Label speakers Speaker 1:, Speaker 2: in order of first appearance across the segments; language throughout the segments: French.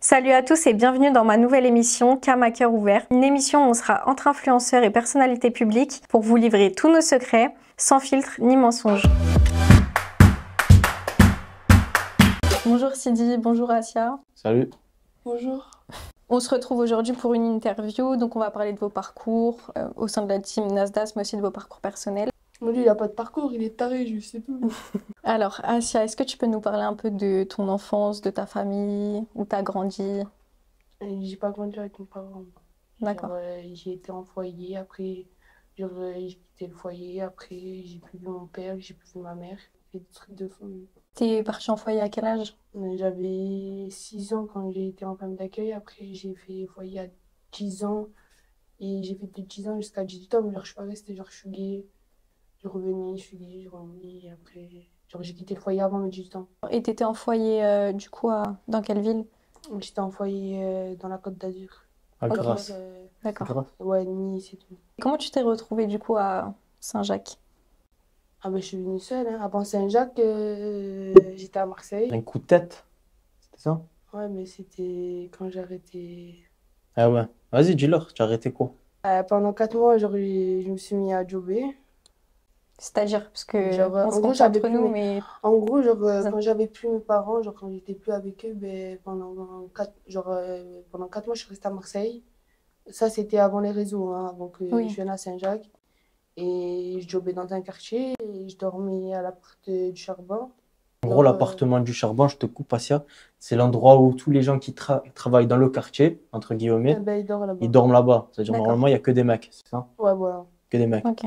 Speaker 1: Salut à tous et bienvenue dans ma nouvelle émission Cam à cœur ouvert. Une émission où on sera entre influenceurs et personnalités publiques pour vous livrer tous nos secrets, sans filtre ni mensonge. Bonjour Sidi, bonjour Asia.
Speaker 2: Salut.
Speaker 3: Bonjour.
Speaker 1: On se retrouve aujourd'hui pour une interview, donc on va parler de vos parcours au sein de la team Nasdaq, mais aussi de vos parcours personnels.
Speaker 3: Moi, lui, il a pas de parcours, il est taré, je sais tout.
Speaker 1: Alors Asia, est-ce que tu peux nous parler un peu de ton enfance, de ta famille, où tu as grandi?
Speaker 3: J'ai pas grandi avec mes parents.
Speaker 1: D'accord.
Speaker 3: J'ai été en foyer, après, j'ai quitté le foyer, après, j'ai plus vu mon père, j'ai plus vu ma mère. J'ai fait des trucs de fou.
Speaker 1: T'es partie en foyer à quel âge?
Speaker 3: J'avais 6 ans quand j'ai été en famille d'accueil, après, j'ai fait foyer à 10 ans, et j'ai fait de 10 ans jusqu'à 18 ans, mais genre, je suis pas restée, genre, je suis gay, je revenais, je suis gay, je revenais, et après, genre, j'ai quitté le foyer avant mes 18 ans.
Speaker 1: Et t'étais en foyer du coup dans quelle ville?
Speaker 3: J'étais en foyer dans la Côte d'Azur.
Speaker 2: À
Speaker 1: Ok.
Speaker 2: Grasse.
Speaker 1: D'accord.
Speaker 2: Grasse.
Speaker 3: Ouais, Nice et tout.
Speaker 1: Comment tu t'es retrouvée du coup à Saint-Jacques?
Speaker 3: Ah ben, je suis venue seule, hein. Avant Saint-Jacques, j'étais à Marseille.
Speaker 2: Un coup de tête, c'était ça?
Speaker 3: Ouais, mais c'était quand j'ai arrêté.
Speaker 2: Ah ouais. Vas-y, dis-leur, tu as arrêté quoi?
Speaker 3: Pendant 4 mois, genre, je me suis mis à jobber.
Speaker 1: C'est-à-dire, parce que
Speaker 3: Genre,
Speaker 1: on
Speaker 3: en
Speaker 1: se
Speaker 3: gros,
Speaker 1: compte
Speaker 3: j'avais
Speaker 1: entre
Speaker 3: plus
Speaker 1: nous,
Speaker 3: mes...
Speaker 1: mais
Speaker 3: En gros, genre, quand j'avais plus mes parents, genre, quand j'étais plus avec eux, ben, pendant 4 mois, je suis restée à Marseille. Ça, c'était avant les réseaux, hein, avant que
Speaker 1: oui.
Speaker 3: je vienne à Saint-Jacques. Et je jobbais dans un quartier et je dormais à l'appart du Charbon.
Speaker 2: En gros, l'appartement du Charbon, je te coupe, Asia, c'est l'endroit où tous les gens qui travaillent dans le quartier, entre
Speaker 3: Eh
Speaker 2: guillemets,
Speaker 3: ben, il dort là-bas.
Speaker 2: ils dorment là-bas. C'est-à-dire,
Speaker 1: D'accord.
Speaker 2: normalement, il n'y a que des mecs, c'est ça?
Speaker 3: Ouais, voilà.
Speaker 2: Que des mecs.
Speaker 1: Ok.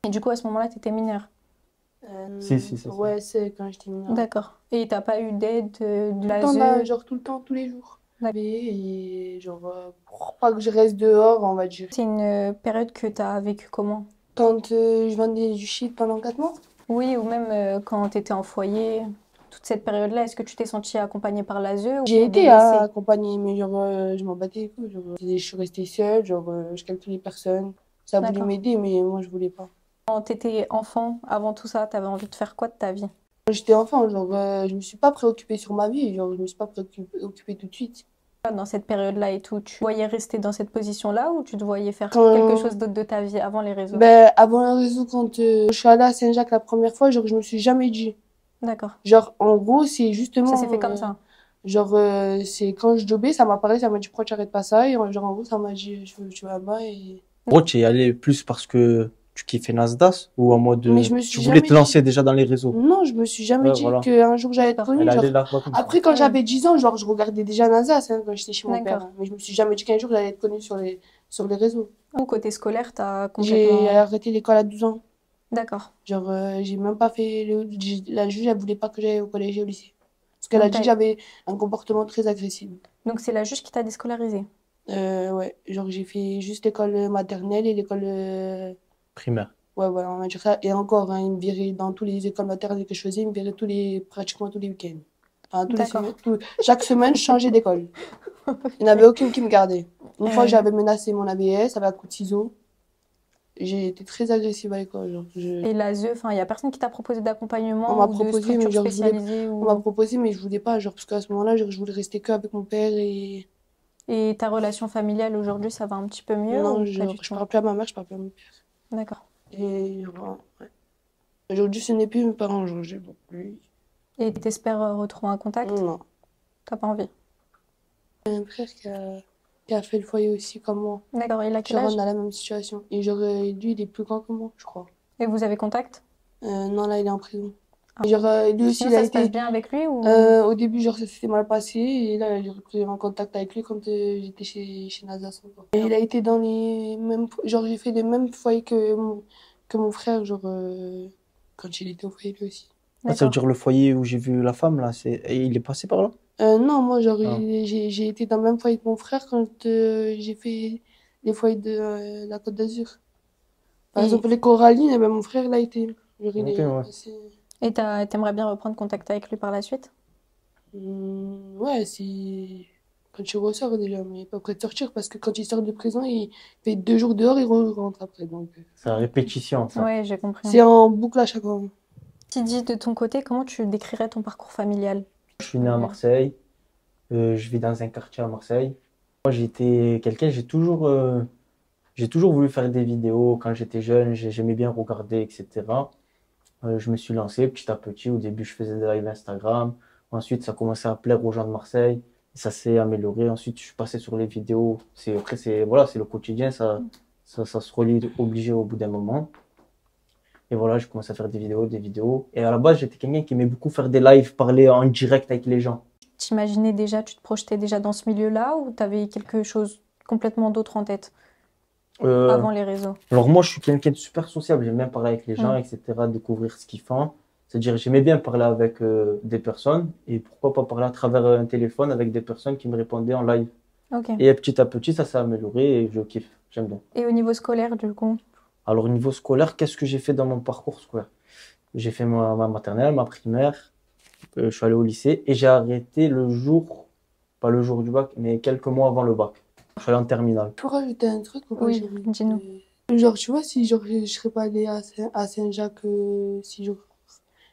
Speaker 1: Et du coup, à ce moment-là, t'étais mineure.
Speaker 2: Si, c'est ça.
Speaker 3: Ouais, c'est quand j'étais mineure.
Speaker 1: D'accord. Et t'as pas eu d'aide de
Speaker 3: Tout le temps, là,
Speaker 1: l'ASE?
Speaker 3: genre tout le temps, tous les jours.
Speaker 1: D'accord.
Speaker 3: Et genre, pour pas que je reste dehors, on va dire.
Speaker 1: C'est une période que t'as vécue comment?
Speaker 3: Quand je vendais du shit pendant 4 mois,
Speaker 1: Oui, ou même quand t'étais en foyer, toute cette période-là, est-ce que tu t'es sentie accompagnée par l'ASE ou
Speaker 3: j'ai été
Speaker 1: délaissée?
Speaker 3: accompagnée, mais genre, je m'en battais les couilles. Genre, je suis restée seule, genre, je calculais personne. Ça voulait
Speaker 1: D'accord.
Speaker 3: m'aider, mais moi, je voulais pas.
Speaker 1: Quand t'étais enfant, avant tout ça, t'avais envie de faire quoi de ta vie?
Speaker 3: Quand j'étais enfant, genre, je me suis pas préoccupée sur ma vie, genre, je me suis pas préoccupée tout de suite.
Speaker 1: Dans cette période-là et tout, tu te voyais rester dans cette position-là ou tu te voyais faire
Speaker 3: Quand-
Speaker 1: quelque chose d'autre de ta vie avant les réseaux?
Speaker 3: Ben, avant le réseau, quand je suis allée à Saint-Jacques la première fois, genre, je me suis jamais dit.
Speaker 1: D'accord.
Speaker 3: Genre, en gros, c'est justement.
Speaker 1: Ça s'est fait comme ça.
Speaker 3: Genre, c'est quand je jobais, ça m'a parlé, ça m'a dit pourquoi tu arrêtes pas ça. Et genre, en gros, ça m'a dit je vais là-bas. Et...
Speaker 2: En gros, tu y allais plus parce que tu kiffais Nasdaq ou en mode
Speaker 3: Mais je me suis
Speaker 2: tu voulais
Speaker 3: jamais
Speaker 2: te lancer déjà dans les réseaux?
Speaker 3: Non, je me suis jamais
Speaker 2: Ouais,
Speaker 3: dit
Speaker 2: voilà.
Speaker 3: qu'un jour j'allais être
Speaker 1: D'accord.
Speaker 3: connue.
Speaker 2: Elle
Speaker 3: Genre...
Speaker 2: allait là-bas comme ça.
Speaker 3: Après, quand
Speaker 1: Ouais.
Speaker 3: j'avais 10 ans, genre, je regardais déjà NASA quand j'étais chez mon
Speaker 1: D'accord.
Speaker 3: père. Mais je me suis jamais dit qu'un jour j'allais être connue sur les réseaux.
Speaker 1: Au côté scolaire, t'as
Speaker 3: J'ai
Speaker 1: complètement...
Speaker 3: arrêté l'école à 12 ans.
Speaker 1: D'accord.
Speaker 3: Genre, j'ai même pas fait. La juge, elle voulait pas que j'aille au collège et au lycée. Parce qu'elle a
Speaker 1: Donc,
Speaker 3: dit que j'avais un comportement très agressif.
Speaker 1: Donc c'est la juge qui t'a déscolarisé.
Speaker 3: Ouais, genre j'ai fait juste l'école maternelle et l'école.
Speaker 2: Primaire.
Speaker 3: Ouais, voilà, on va dire ça. Et encore, hein, ils me viraient dans toutes les écoles maternelles que je faisais, ils me viraient pratiquement tous les week-ends. Enfin,
Speaker 1: D'accord.
Speaker 3: chaque semaine, je changeais d'école. Il n'y en avait aucune qui me gardait. Une fois,
Speaker 1: Euh.
Speaker 3: j'avais menacé mon ABS avec un coup de ciseau. J'ai été très agressive à l'école. Genre,
Speaker 1: Et l'ASE, enfin, il y a personne qui t'a proposé
Speaker 3: On
Speaker 1: d'accompagnement
Speaker 3: m'a
Speaker 1: ou de
Speaker 3: proposé, mais
Speaker 1: structure
Speaker 3: genre,
Speaker 1: spécialisée
Speaker 3: on m'a
Speaker 1: ou...
Speaker 3: proposé, mais je voulais pas. Genre, parce qu'à ce moment-là, genre, je voulais rester que avec mon père et.
Speaker 1: Et ta relation familiale aujourd'hui, ça va un petit peu mieux
Speaker 3: Non,
Speaker 1: ou pas
Speaker 3: genre,
Speaker 1: du
Speaker 3: je
Speaker 1: tout?
Speaker 3: parle plus à ma mère, je parle plus à mon père.
Speaker 1: D'accord.
Speaker 3: Et genre, ouais. Aujourd'hui, ce n'est plus mes parents, aujourd'hui, donc lui.
Speaker 1: Et t'espères retrouver un contact?
Speaker 3: Non.
Speaker 1: T'as pas envie?
Speaker 3: J'ai un frère qui a fait le foyer aussi comme moi.
Speaker 1: D'accord, il a quel
Speaker 3: Genre,
Speaker 1: âge?
Speaker 3: on a la même situation. Et genre, lui, il est plus grand que moi, je crois.
Speaker 1: Et vous avez contact?
Speaker 3: Non, là, il est en prison.
Speaker 1: Ah.
Speaker 3: Et genre, lui aussi,
Speaker 1: Sinon,
Speaker 3: il a
Speaker 1: ça se passe
Speaker 3: été.
Speaker 1: bien avec lui ou...
Speaker 3: Au début, genre, ça s'était mal passé. Et là, j'ai repris en contact avec lui quand j'étais chez NASA. Et il a été dans les mêmes. Genre, j'ai fait les mêmes foyers que mon frère, genre, quand il était au foyer lui aussi.
Speaker 2: Ah, ça veut
Speaker 1: D'accord.
Speaker 2: dire le foyer où j'ai vu la femme là, et il est passé par là?
Speaker 3: Non, moi, genre,
Speaker 2: Ah.
Speaker 3: j'ai été dans le même foyer que mon frère quand j'ai fait les foyers de la Côte d'Azur. Par
Speaker 1: Et-
Speaker 3: exemple, les Corallines, eh ben, mon frère l'a été. Genre, il
Speaker 2: Ok,
Speaker 3: est
Speaker 2: ouais.
Speaker 3: passé.
Speaker 1: Et t'aimerais bien reprendre contact avec lui par la suite?
Speaker 3: Ouais, si. Quand tu ressors déjà, mais il est pas prêt de sortir parce que quand il sort de prison, il fait 2 jours dehors, il rentre après. Donc,
Speaker 2: C'est la répétition, ça.
Speaker 1: Ouais, j'ai compris.
Speaker 3: c'est en boucle à chaque fois.
Speaker 1: Sidi, de ton côté, comment tu décrirais ton parcours familial?
Speaker 2: Je suis né à Marseille. Je vis dans un quartier à Marseille. Moi, j'étais quelqu'un, j'ai toujours voulu faire des vidéos. Quand j'étais jeune, j'aimais bien regarder, etc. Je me suis lancé petit à petit. Au début, je faisais des lives Instagram. Ensuite, ça commençait à plaire aux gens de Marseille. Ça s'est amélioré. Ensuite, je suis passé sur les vidéos. Après, voilà, c'est le quotidien. Ça se relie obligé au bout d'un moment. Et voilà, je commence à faire des vidéos, des vidéos. Et à la base, j'étais quelqu'un qui aimait beaucoup faire des lives, parler en direct avec les gens.
Speaker 1: T'imaginais déjà, tu te projetais déjà dans ce milieu-là ou t'avais quelque chose complètement d'autre en tête
Speaker 2: Euh,
Speaker 1: avant les réseaux?
Speaker 2: alors moi, je suis quelqu'un de super sociable. J'aime bien parler avec les gens,
Speaker 1: Mm.
Speaker 2: etc., découvrir ce qu'ils font. C'est-à-dire, j'aimais bien parler avec des personnes et pourquoi pas parler à travers un téléphone avec des personnes qui me répondaient en live.
Speaker 1: Ok.
Speaker 2: Et petit à petit, ça s'est amélioré et je kiffe. J'aime bien.
Speaker 1: Et au niveau scolaire, du coup?
Speaker 2: Alors, au niveau scolaire, qu'est-ce que j'ai fait dans mon parcours scolaire? J'ai fait ma maternelle, ma primaire, je suis allé au lycée et j'ai arrêté pas le jour du bac, mais quelques mois avant le bac. Je suis allé en terminale.
Speaker 3: Pour rajouter un truc, moi,
Speaker 1: Oui, dis-nous.
Speaker 3: genre, tu vois, si genre, je serais pas allée à Saint-Jacques, si genre,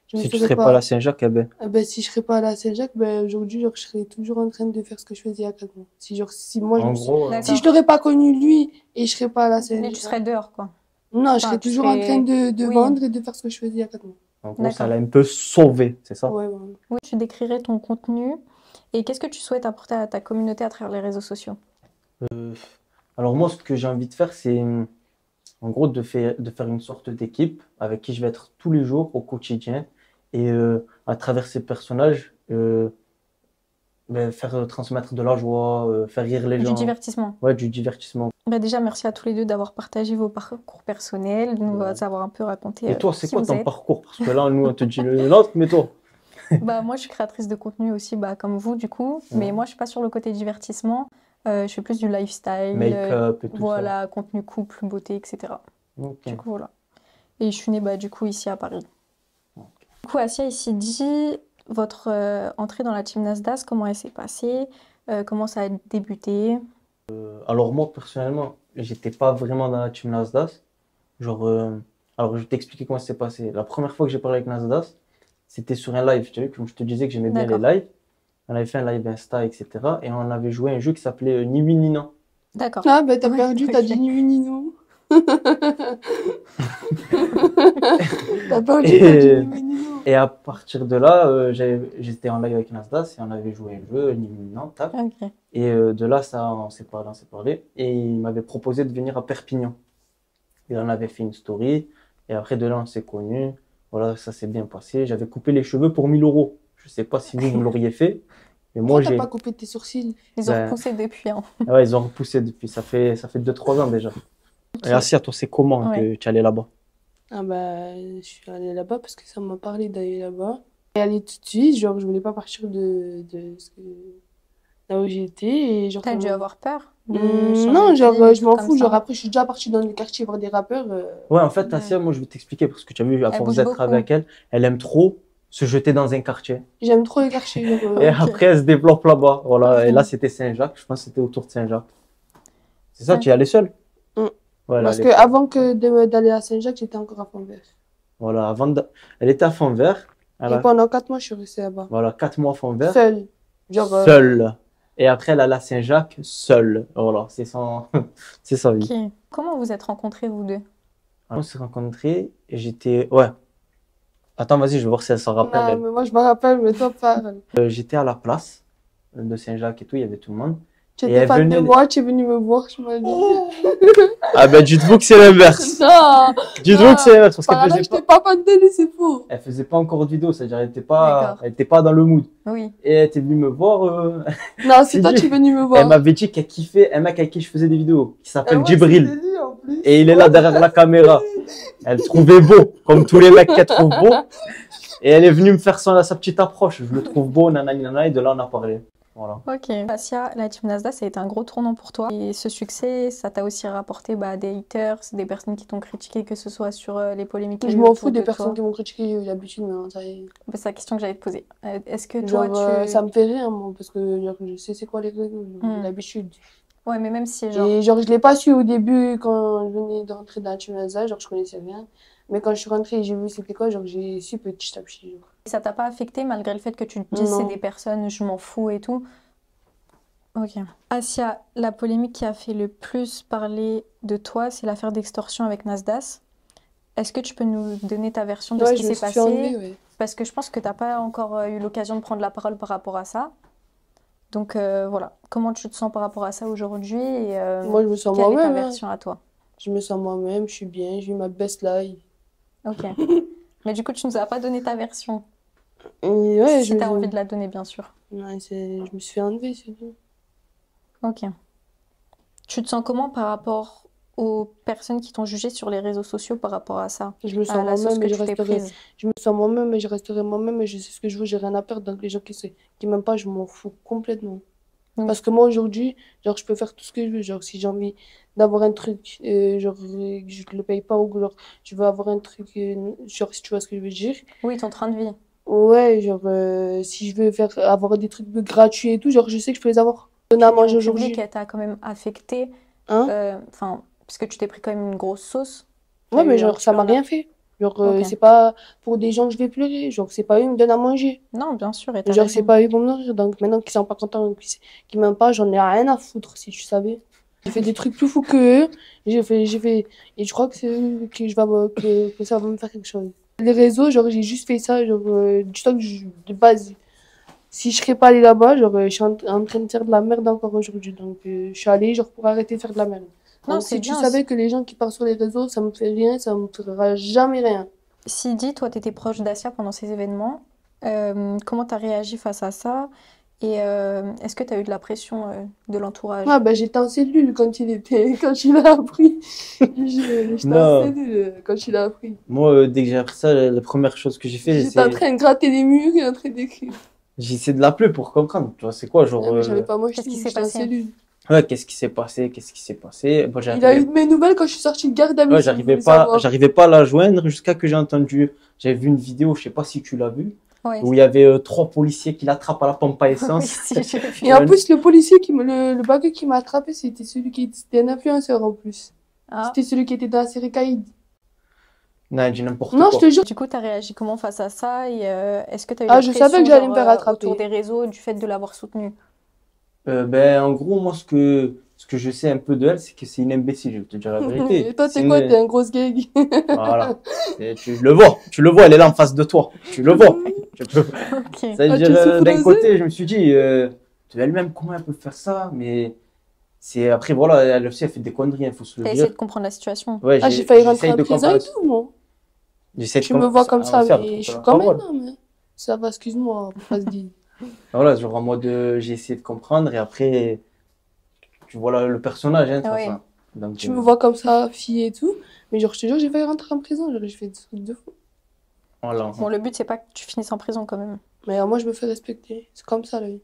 Speaker 3: je me
Speaker 2: Si tu
Speaker 3: serais
Speaker 2: serais pas à la Saint-Jacques, eh ben,
Speaker 3: ben, si je serais pas allée à Saint-Jacques, ben, aujourd'hui, genre, je serais toujours en train de faire ce que je faisais il y a 4 mois. Si, genre, si moi,
Speaker 2: en gros,
Speaker 1: D'accord.
Speaker 3: si je l'aurais pas connu lui et je serais pas allée à
Speaker 1: Mais
Speaker 3: Saint-Jacques,
Speaker 1: tu serais dehors, quoi.
Speaker 3: non, je
Speaker 1: Enfin,
Speaker 3: serais
Speaker 1: tu
Speaker 3: toujours en train
Speaker 1: serais-
Speaker 3: de
Speaker 1: Oui.
Speaker 3: vendre et de faire ce que je faisais il y a 4 mois.
Speaker 2: en gros, ça
Speaker 1: D'accord.
Speaker 2: l'a un peu sauvé, c'est ça?
Speaker 3: Ouais, voilà.
Speaker 1: Oui, tu décrirais ton contenu. Et qu'est-ce que tu souhaites apporter à ta communauté à travers les réseaux sociaux?
Speaker 2: Euh, alors moi, ce que j'ai envie de faire, c'est en gros de faire une sorte d'équipe avec qui je vais être tous les jours au quotidien et à travers ces personnages, ben, faire transmettre de la joie, faire rire les
Speaker 1: Du
Speaker 2: gens.
Speaker 1: divertissement.
Speaker 2: Ouais, du divertissement.
Speaker 1: Bah déjà, merci à tous les deux d'avoir partagé vos parcours personnels, de nous
Speaker 2: Ouais.
Speaker 1: avoir un peu raconté
Speaker 2: Et toi, c'est
Speaker 1: qui
Speaker 2: quoi
Speaker 1: vous
Speaker 2: ton
Speaker 1: êtes.
Speaker 2: parcours? Parce que là, nous, on te dit le nôtre, mais toi.
Speaker 1: Bah, moi, je suis créatrice de contenu aussi, bah, comme vous, du coup. Mais
Speaker 2: Ouais.
Speaker 1: moi, je suis pas sur le côté divertissement. Je fais plus du lifestyle,
Speaker 2: Make-up et tout
Speaker 1: voilà, contenu couple, beauté, etc.
Speaker 2: ça. Ok.
Speaker 1: Du coup, voilà. Et je suis née, bah, du coup, ici à Paris.
Speaker 2: Ok.
Speaker 1: Du coup, Assia, ici dit, votre entrée dans la team Nasdaq, comment elle s'est passée? Comment ça a débuté?
Speaker 2: Alors moi, personnellement, j'étais pas vraiment dans la team Nasdaq. Genre, alors je vais t'expliquer comment ça s'est passé. La première fois que j'ai parlé avec Nasdaq, c'était sur un live. Tu vois, comme je te disais que j'aimais bien les
Speaker 1: D'accord.
Speaker 2: lives. On avait fait un live Insta, etc. Et on avait joué à un jeu qui s'appelait Ni oui ni non.
Speaker 1: D'accord.
Speaker 3: Ah, ben, t'as
Speaker 1: Ouais,
Speaker 3: perdu, t'as
Speaker 1: ok.
Speaker 3: dit ni oui ni non. T'as perdu,
Speaker 2: Et-
Speaker 3: t'as dit ni oui ni non.
Speaker 2: Et à partir de là, j'étais en live avec Nasdaq et on avait joué un jeu Ni oui ni non, tac.
Speaker 1: Ok.
Speaker 2: Et de là, on s'est parlé, on s'est parlé. Et il m'avait proposé de venir à Perpignan. Et on avait fait une story. Et après, de là, on s'est connus. Voilà, ça s'est bien passé. J'avais coupé les cheveux pour 1000 euros. Je sais pas si vous l'auriez fait. Mais moi,
Speaker 3: Pourquoi t'as pas coupé tes sourcils?
Speaker 1: Ils ont
Speaker 2: Ben,
Speaker 1: repoussé depuis, hein.
Speaker 2: ouais, ils ont repoussé depuis. Ça fait 2-3 ans déjà.
Speaker 1: Ok.
Speaker 2: Et Assia, toi, c'est comment
Speaker 1: Ouais.
Speaker 2: que tu es allé là-bas?
Speaker 3: Ah bah, je suis allée là-bas parce que ça m'a parlé d'aller là-bas. Et aller tout de suite, genre, je voulais pas partir là où j'étais. Et genre,
Speaker 1: T'as dû avoir peur de
Speaker 3: non,
Speaker 1: changer de
Speaker 3: genre,
Speaker 1: ville, des
Speaker 3: je m'en
Speaker 1: trucs comme
Speaker 3: fous. Genre,
Speaker 1: ça.
Speaker 3: après, je suis déjà partie dans les quartiers voir des rappeurs.
Speaker 2: Ouais, en fait,
Speaker 1: Ouais.
Speaker 2: Assia, moi, je vais t'expliquer parce que tu as vu, à
Speaker 1: Elle
Speaker 2: force
Speaker 1: bouge
Speaker 2: d'être
Speaker 1: beaucoup.
Speaker 2: avec elle, elle aime trop se jeter dans un quartier.
Speaker 3: J'aime trop les quartiers. Genre,
Speaker 2: Et
Speaker 1: Ok.
Speaker 2: après, elle se développe là-bas. Voilà. Et
Speaker 1: Mhm.
Speaker 2: là, c'était Saint-Jacques. Je pense que c'était autour de Saint-Jacques. C'est ça,
Speaker 1: Ouais.
Speaker 2: tu y allais seule?
Speaker 3: Mm.
Speaker 2: Ouais, elle
Speaker 3: parce
Speaker 2: allait
Speaker 3: que
Speaker 2: seule.
Speaker 3: avant d'aller à Saint-Jacques, j'étais encore à Fond-Vert.
Speaker 2: Voilà, elle était à Fond-Vert. Elle
Speaker 3: Et
Speaker 2: a,
Speaker 3: pendant 4 mois, je suis restée là-bas.
Speaker 2: voilà, 4 mois à Fond-Vert.
Speaker 3: Seule. Genre,
Speaker 2: Seule. Et après, elle allait à Saint-Jacques, seule. Voilà, c'est sa vie.
Speaker 1: Ok. Comment vous êtes rencontrés, vous deux?
Speaker 2: Alors, on s'est rencontrés et j'étais, ouais. Attends, vas-y, je vais voir si elle s'en rappelle.
Speaker 3: non,
Speaker 2: elle.
Speaker 3: mais moi, je me rappelle, mais toi, pas.
Speaker 2: J'étais à la place de Saint-Jacques et tout, il y avait tout le monde.
Speaker 3: Tu
Speaker 2: Et
Speaker 3: étais
Speaker 2: elle
Speaker 3: fan de
Speaker 2: venait-
Speaker 3: moi, tu es venu me voir, je m'as dit.
Speaker 2: Ah ben, dites-vous que c'est l'inverse.
Speaker 3: Non!
Speaker 2: Dites-vous que c'est l'inverse parce
Speaker 3: Par
Speaker 2: qu'elle
Speaker 3: là,
Speaker 2: faisait
Speaker 3: je t'ai
Speaker 2: pas,
Speaker 3: pas fan d'elle, c'est faux.
Speaker 2: elle faisait pas encore de vidéo, c'est-à-dire
Speaker 1: D'accord.
Speaker 2: elle était pas dans le mood.
Speaker 1: Oui.
Speaker 2: Et elle était venue me voir,
Speaker 3: Non, c'est
Speaker 2: Si,
Speaker 3: toi
Speaker 2: dis.
Speaker 3: qui es venu me
Speaker 2: elle
Speaker 3: voir.
Speaker 2: m'avait dit qu'elle kiffait un mec avec qui je faisais des vidéos, qui
Speaker 3: Ah
Speaker 2: s'appelle
Speaker 3: ouais,
Speaker 2: Djibril.
Speaker 3: c'était lui, en plus.
Speaker 2: Et il est là derrière la caméra. Elle le trouvait beau, comme tous les mecs qu'elle trouve beau. Et elle est venue me faire sa petite approche. Je le trouve beau, nanani, nanana, et de là on a parlé. Voilà.
Speaker 1: Ok. Assia, la team Nasdaq, ça a été un gros tournant pour toi. Et ce succès, ça t'a aussi rapporté bah, des haters, des personnes qui t'ont critiqué, que ce soit sur les polémiques qu'il y a
Speaker 3: Je
Speaker 1: eu
Speaker 3: m'en
Speaker 1: autour
Speaker 3: fous des
Speaker 1: de
Speaker 3: personnes
Speaker 1: toi.
Speaker 3: qui m'ont critiqué, j'ai eu l'habitude maintenant, ça y est.
Speaker 1: Bah, c'est la question que j'allais te poser. Est-ce que toi,
Speaker 3: Genre,
Speaker 1: tu...
Speaker 3: ça me fait rire, moi, parce que genre, je sais c'est quoi les réseaux, j'ai
Speaker 1: Hmm.
Speaker 3: l'habitude.
Speaker 1: Ouais, mais même si, genre...
Speaker 3: Et genre, je l'ai pas su au début quand je venais de rentrer dans la team Nasdaq, genre, je connaissais rien. Mais quand je suis rentrée et j'ai vu c'était quoi, genre, j'ai su petit à petit. Genre.
Speaker 1: Ça t'a pas affecté malgré le fait que tu te dises c'est
Speaker 3: Non.
Speaker 1: des personnes, je m'en fous et tout. Ok. Asia, la polémique qui a fait le plus parler de toi, c'est l'affaire d'extorsion avec Nasdaq. Est-ce que tu peux nous donner ta version de ce
Speaker 3: Ouais,
Speaker 1: qui
Speaker 3: je me
Speaker 1: s'est
Speaker 3: suis fait enlever,
Speaker 1: passé?
Speaker 3: ouais.
Speaker 1: Parce que je pense que tu n'as pas encore eu l'occasion de prendre la parole par rapport à ça. Donc voilà, comment tu te sens par rapport à ça aujourd'hui et
Speaker 3: Moi, je me sens
Speaker 1: quelle est ta
Speaker 3: moi-même, hein.
Speaker 1: version à toi?
Speaker 3: Je me sens moi-même, je suis bien, j'ai eu ma best life.
Speaker 1: Ok. Mais du coup, tu nous as pas donné ta version.
Speaker 3: Et ouais,
Speaker 1: Si tu as envie de la donner, bien sûr.
Speaker 3: ouais, je me suis fait enlever, c'est tout.
Speaker 1: Ok. Tu te sens comment par rapport aux personnes qui t'ont jugé sur les réseaux sociaux par rapport à ça,
Speaker 3: Je me
Speaker 1: à
Speaker 3: sens
Speaker 1: la sauce
Speaker 3: moi-même
Speaker 1: que
Speaker 3: et
Speaker 1: tu t'es prise?
Speaker 3: je me sens moi-même et je resterai moi-même et je sais ce que je veux, j'ai rien à perdre. Donc les gens qui m'aiment pas, je m'en fous complètement.
Speaker 1: Mm.
Speaker 3: Parce que moi aujourd'hui, genre je peux faire tout ce que je veux. Genre si j'ai envie d'avoir un truc, genre que je le paye pas ou que genre je veux avoir un truc, genre si tu vois ce que je veux dire.
Speaker 1: Oui, ton train de vie.
Speaker 3: Ouais, genre si je veux faire avoir des trucs gratuits et tout, genre je sais que je peux les avoir. Donner à
Speaker 1: L'opinion
Speaker 3: manger
Speaker 1: publique,
Speaker 3: aujourd'hui.
Speaker 1: elle t'a quand même affecté,
Speaker 3: Hein?
Speaker 1: enfin, parce que tu t'es pris quand même une grosse sauce. Tu
Speaker 3: Ouais,
Speaker 1: as
Speaker 3: mais
Speaker 1: eu un
Speaker 3: genre
Speaker 1: petit
Speaker 3: ça
Speaker 1: peu
Speaker 3: m'a
Speaker 1: un
Speaker 3: rien
Speaker 1: heurт.
Speaker 3: fait. Genre
Speaker 1: Ok.
Speaker 3: c'est pas pour des gens que je vais pleurer. Genre c'est pas eux qui me donnent à manger.
Speaker 1: Non, bien sûr, et t'as
Speaker 3: Genre, c'est
Speaker 1: raison.
Speaker 3: pas eux pour me nourrir. Donc, maintenant qu'ils sont pas contents, qu'ils m'aiment pas, j'en ai rien à foutre, si tu savais. J'ai fait des trucs plus fous que eux. Et je crois que c'est eux que que ça va me faire quelque chose. Les réseaux, genre, j'ai juste fait ça, genre, du temps que de base. Si je serais pas allée là-bas, genre, je suis en train de faire de la merde encore aujourd'hui. Donc, je suis allée, genre, pour arrêter de faire de la merde.
Speaker 1: Non,
Speaker 3: Donc,
Speaker 1: c'est
Speaker 3: si tu
Speaker 1: bien aussi.
Speaker 3: savais que les gens qui parlent sur les réseaux, ça me fait rien, ça me fera jamais rien.
Speaker 1: Sidi, toi, tu étais proche d'Asia pendant ces événements. Comment tu as réagi face à ça? Et est-ce que tu as eu de la pression de
Speaker 3: Ah,
Speaker 1: l'entourage?
Speaker 3: bah, j'étais en cellule quand il a appris. J'étais en
Speaker 2: Non,
Speaker 3: cellule quand il a appris.
Speaker 2: moi, dès que j'ai appris ça, la première chose que j'ai fait,
Speaker 3: J'étais en
Speaker 2: c'est
Speaker 3: train de gratter les murs et en train d'écrire.
Speaker 2: j'ai essayé de l'appeler pour comprendre. Tu vois, c'est quoi,
Speaker 3: Ah,
Speaker 2: genre,
Speaker 3: mais j'avais pas
Speaker 1: Qu'est-ce qui
Speaker 3: moché,
Speaker 1: s'est
Speaker 3: j'étais en
Speaker 1: passé?
Speaker 3: cellule.
Speaker 2: ouais, qu'est-ce qui s'est passé, qu'est-ce qui s'est passé. Bon,
Speaker 3: Il a eu de mes nouvelles quand je suis sortie de garde à vue,
Speaker 2: ouais,
Speaker 3: s'il voulait savoir.
Speaker 2: j'arrivais pas à la joindre jusqu'à que j'ai entendu, j'avais vu une vidéo, je sais pas si tu l'as vue,
Speaker 1: Oui.
Speaker 2: où il y avait trois policiers qui l'attrapent à la pompe à
Speaker 1: Oui,
Speaker 2: essence.
Speaker 1: si, j'ai vu.
Speaker 3: Et en plus, le policier le bagueux qui m'a attrapé, c'était un influenceur en plus.
Speaker 1: Ah.
Speaker 3: C'était celui qui était dans la série Caïd.
Speaker 2: Non, je dis n'importe
Speaker 3: Non, je
Speaker 2: quoi.
Speaker 3: te jure.
Speaker 1: Du coup, tu as réagi comment face à ça? Et est-ce que tu as eu
Speaker 3: Ah,
Speaker 1: la
Speaker 3: je savais
Speaker 1: pression
Speaker 3: que j'allais me
Speaker 1: genre,
Speaker 3: faire
Speaker 1: autour
Speaker 3: attraper.
Speaker 1: des réseaux du fait de l'avoir soutenu?
Speaker 2: Ben, en gros, moi, ce que je sais un peu de elle, c'est que c'est une imbécile, je vais te dire la
Speaker 3: Et
Speaker 2: vérité.
Speaker 3: toi,
Speaker 2: C'est
Speaker 3: t'es quoi? T'es
Speaker 2: une,
Speaker 3: un gros gag.
Speaker 2: voilà. Tu le vois, elle est là en face de toi. Tu le vois. Tu peux,
Speaker 1: Ok.
Speaker 2: ça veut
Speaker 3: Ah,
Speaker 2: dire,
Speaker 3: tu souffres
Speaker 2: d'un
Speaker 3: de ça?
Speaker 2: côté, je me suis dit, de elle-même, comment elle peut faire ça? Mais c'est, après, voilà, elle aussi, elle fait des conneries, il faut se le
Speaker 1: T'as essayé de
Speaker 2: dire.
Speaker 1: comprendre la situation.
Speaker 2: Ouais,
Speaker 3: Ah, j'ai failli rentrer
Speaker 2: j'essaye
Speaker 3: en
Speaker 2: de
Speaker 3: prison
Speaker 2: comprendre,
Speaker 3: et tout, moi.
Speaker 2: j'essaie de
Speaker 3: Tu me vois comme ça,
Speaker 2: avancer à
Speaker 3: mais je
Speaker 2: retrouver
Speaker 3: suis
Speaker 2: la
Speaker 3: comme un
Speaker 2: parole.
Speaker 3: homme, hein. Ça va, excuse-moi, faut pas se dire.
Speaker 2: Voilà, genre en mode, j'ai essayé de comprendre et après, tu vois le personnage, hein, de toute
Speaker 1: Oui.
Speaker 2: façon. Donc,
Speaker 3: Tu me vois comme ça, fille et tout, mais genre, je te jure, j'ai failli rentrer en prison, genre, j'ai fait des trucs de fou.
Speaker 2: voilà.
Speaker 1: Bon, le but, c'est pas que tu finisses en prison quand même.
Speaker 3: Mais moi, je me fais respecter. C'est comme ça, la vie.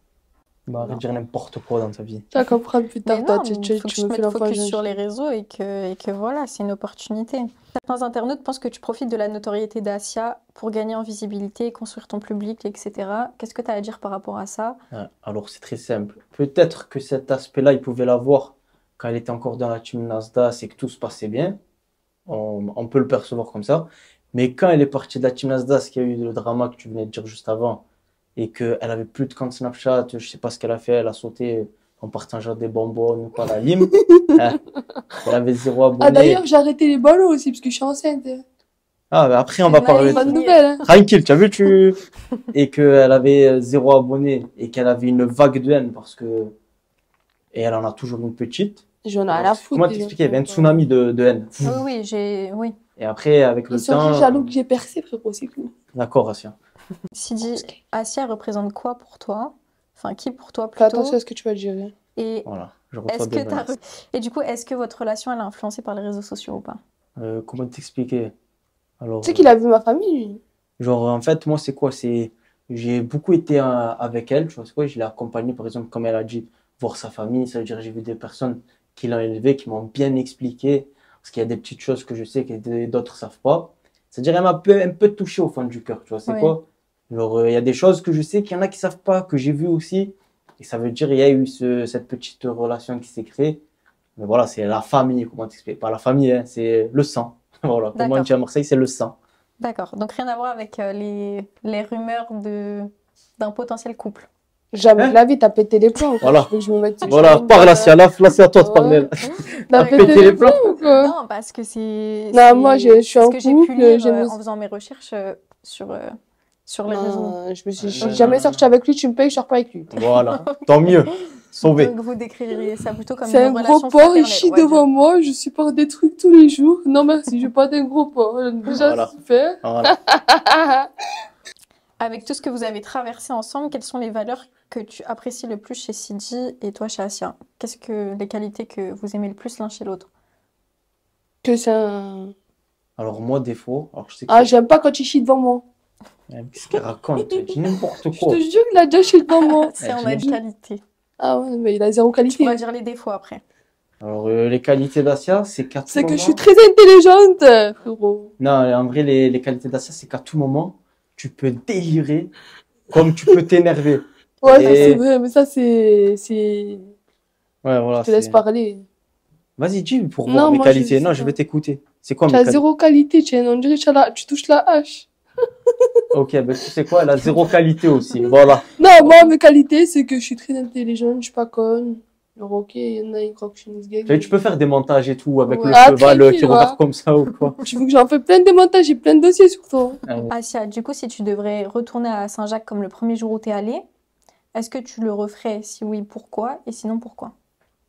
Speaker 2: Bah, arrête de dire n'importe quoi dans ta vie.
Speaker 3: Tu vas comprendre plus
Speaker 1: Mais
Speaker 3: tard, toi,
Speaker 1: non, il faut que
Speaker 3: tu
Speaker 1: tu
Speaker 3: me
Speaker 1: te
Speaker 3: fais
Speaker 1: mettes
Speaker 3: l'enfant
Speaker 1: focus sur les
Speaker 3: gentil.
Speaker 1: réseaux et que voilà, c'est une opportunité. Certains internautes pensent que tu profites de la notoriété d'Asia pour gagner en visibilité, construire ton public, etc. Qu'est-ce que tu as à dire par rapport à ça?
Speaker 2: Ouais, alors, c'est très simple. Peut-être que cet aspect-là, il pouvait l'avoir quand elle était encore dans la team Nasdaq et que tout se passait bien. On peut le percevoir comme ça. Mais quand elle est partie de la team Nasdaq, qu'il y a eu le drama que tu venais de dire juste avant, et qu'elle avait plus de compte Snapchat, je sais pas ce qu'elle a fait, elle a sauté en partageant des bonbons ou quoi, la lime. Hein, elle avait zéro
Speaker 3: Ah, d'ailleurs,
Speaker 2: abonné.
Speaker 3: j'ai arrêté les ballons aussi, parce que je suis enceinte, hein.
Speaker 2: Ah, mais après, on
Speaker 1: C'est
Speaker 2: va parler.
Speaker 3: Bonne
Speaker 1: naïf.
Speaker 3: nouvelle, hein.
Speaker 2: Tranquille, tu as vu, et qu'elle avait zéro abonné et qu'elle avait une vague de haine parce que, et elle en a toujours une petite.
Speaker 3: J'en ai rien
Speaker 2: Alors,
Speaker 3: à foutre,
Speaker 2: comment
Speaker 3: des gens
Speaker 2: t'expliquer? Il y
Speaker 3: qui
Speaker 2: avait un
Speaker 3: m'aiment pas.
Speaker 2: tsunami de haine.
Speaker 1: Oui.
Speaker 2: Et après, avec le
Speaker 3: Ils sont juste jaloux
Speaker 2: temps,
Speaker 3: que j'ai percé, frérot, c'est tout.
Speaker 2: d'accord, Asia.
Speaker 1: Sidi, Asia représente quoi pour toi? Enfin, qui pour toi
Speaker 3: Fais attention
Speaker 1: plutôt?
Speaker 3: à ce que tu vas dire, hein.
Speaker 1: Et
Speaker 2: Voilà, je reçois
Speaker 1: est-ce
Speaker 2: des
Speaker 1: que t'as...
Speaker 2: menaces.
Speaker 1: Et du coup, est-ce que votre relation, elle est influencée par les réseaux sociaux ou pas?
Speaker 2: Comment t'expliquer? Alors,
Speaker 3: Tu sais qu'il a vu ma famille, lui.
Speaker 2: genre, en fait, moi, c'est quoi? J'ai beaucoup été avec elle, tu vois, c'est quoi? Je l'ai accompagnée, par exemple, comme elle a dit, voir sa famille. Ça veut dire, j'ai vu des personnes qui l'ont élevé, qui m'ont bien expliqué. Parce qu'il y a des petites choses que je sais que d'autres savent pas. C'est-à-dire, elle m'a un peu touché au fond du cœur, tu vois, c'est
Speaker 1: Oui.
Speaker 2: quoi? Genre, il y a des choses que je sais qu'il y en a qui savent pas, que j'ai vu aussi. Et ça veut dire, il y a eu cette petite relation qui s'est créée. Mais voilà, c'est la famille, comment t'expliquer? Pas la famille, hein, c'est le sang. Voilà, comme on
Speaker 1: D'accord.
Speaker 2: dit à Marseille, c'est le sang.
Speaker 1: D'accord. Donc rien à voir avec les rumeurs d'un potentiel couple.
Speaker 3: Jamais
Speaker 2: Hein?
Speaker 3: de la vie, t'as pété les plombs.
Speaker 2: Voilà.
Speaker 3: Je veux que je me mette
Speaker 2: Voilà, parle Asia, là c'est à toi de
Speaker 3: Ouais.
Speaker 2: parler. Là.
Speaker 3: T'as
Speaker 1: Pété
Speaker 3: pété
Speaker 2: les
Speaker 3: les
Speaker 2: plombs
Speaker 3: plombs ou quoi?
Speaker 1: Non, parce que c'est.
Speaker 3: Non, moi, je suis
Speaker 1: ce
Speaker 3: en
Speaker 1: que j'ai pu
Speaker 3: couple,
Speaker 1: lire
Speaker 3: j'ai
Speaker 1: en faisant mes recherches sur les réseaux.
Speaker 3: Non, je suis
Speaker 2: Ouais.
Speaker 3: jamais sorti avec lui, tu me payes, je sors pas avec lui.
Speaker 2: Voilà, tant mieux. Sauvé.
Speaker 1: Donc vous décririez ça plutôt comme
Speaker 3: C'est
Speaker 1: une
Speaker 3: un
Speaker 1: relation
Speaker 3: gros porc, il
Speaker 1: fraternelle,
Speaker 3: chie
Speaker 1: on va
Speaker 3: devant
Speaker 1: dire.
Speaker 3: moi, je supporte des trucs tous les jours. Non merci, je veux pas d'un gros porc. Déjà,
Speaker 2: Voilà.
Speaker 3: c'est super.
Speaker 2: Voilà.
Speaker 1: Avec tout ce que vous avez traversé ensemble, quelles sont les valeurs que tu apprécies le plus chez Sidi et toi chez Asia? Qu'est-ce que les qualités que vous aimez le plus l'un chez l'autre?
Speaker 3: Que c'est un...
Speaker 2: Alors moi, défaut, alors je sais que
Speaker 3: Ah, j'aime pas quand il chie devant moi.
Speaker 2: qu'est-ce qu'elle raconte? Elle dit n'importe
Speaker 3: Je
Speaker 2: quoi.
Speaker 3: te jure qu'il a déjà chié devant moi.
Speaker 1: C'est on a une
Speaker 2: j'imagine.
Speaker 1: qualité.
Speaker 3: Ah ouais, mais il a zéro
Speaker 1: Tu
Speaker 3: qualité.
Speaker 1: pourras dire les défauts après.
Speaker 2: Alors les qualités d'Asia, c'est qu'à tout
Speaker 3: C'est que
Speaker 2: moment...
Speaker 3: je suis très intelligente, frérot.
Speaker 2: Non, en vrai, les qualités d'Asia, c'est qu'à tout moment, tu peux délirer comme tu peux t'énerver.
Speaker 3: Ouais, ça,
Speaker 2: Et-
Speaker 3: c'est vrai, mais ça, c'est...
Speaker 2: Ouais, voilà.
Speaker 3: Je te laisse
Speaker 2: c'est-
Speaker 3: parler.
Speaker 2: Vas-y, dis pour
Speaker 3: Non,
Speaker 2: voir mes
Speaker 3: moi, je
Speaker 2: qualités.
Speaker 3: sais
Speaker 2: Non,
Speaker 3: pas.
Speaker 2: je vais t'écouter. C'est quoi
Speaker 3: Tu
Speaker 2: mes
Speaker 3: as
Speaker 2: qualités?
Speaker 3: zéro qualité, tiens. On dirait que tu touches la hache.
Speaker 2: Ok, ben tu sais quoi? Elle a zéro qualité aussi. Voilà.
Speaker 3: Non, moi, mes qualités, c'est que je suis très intelligente, je suis pas conne. Alors, ok, il y en a, ils croient que je suis une
Speaker 2: Tu sais, tu peux faire des montages et tout avec
Speaker 1: Ouais.
Speaker 2: le
Speaker 3: Ah,
Speaker 2: cheval
Speaker 3: tranquille,
Speaker 2: qui
Speaker 3: ouais.
Speaker 2: regarde comme ça ou quoi.
Speaker 3: Tu veux que j'en fais plein de montages, j'ai plein de dossiers sur toi.
Speaker 1: Asia, du coup, si tu devrais retourner à Saint-Jacques comme le premier jour où t'es allé, est-ce que tu le referais? Si oui, pourquoi? Et sinon, pourquoi?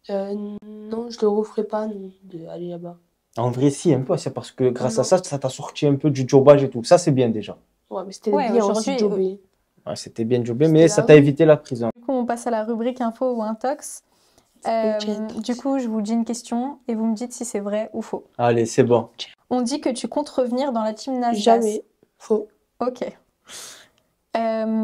Speaker 3: Non, je le referai pas, non, d'aller là-bas.
Speaker 2: En vrai, si, un peu. C'est parce que grâce à ça, ça t'a sorti un peu du jobage et tout. Ça, c'est bien déjà.
Speaker 3: Ouais, mais c'était
Speaker 1: Ouais,
Speaker 3: bien
Speaker 1: aujourd'hui,
Speaker 3: aussi, jobber.
Speaker 2: Ouais, c'était bien jobé,
Speaker 3: C'était
Speaker 2: mais
Speaker 3: la
Speaker 2: ça t'a
Speaker 3: rue.
Speaker 2: évité la prison.
Speaker 1: Du coup, on passe à la rubrique info ou intox. Du coup, je vous dis une question et vous me dites si c'est vrai ou faux.
Speaker 2: Allez, c'est bon.
Speaker 1: On dit que tu comptes revenir dans la team Nasdaq.
Speaker 3: Jamais. Faux.
Speaker 1: Ok.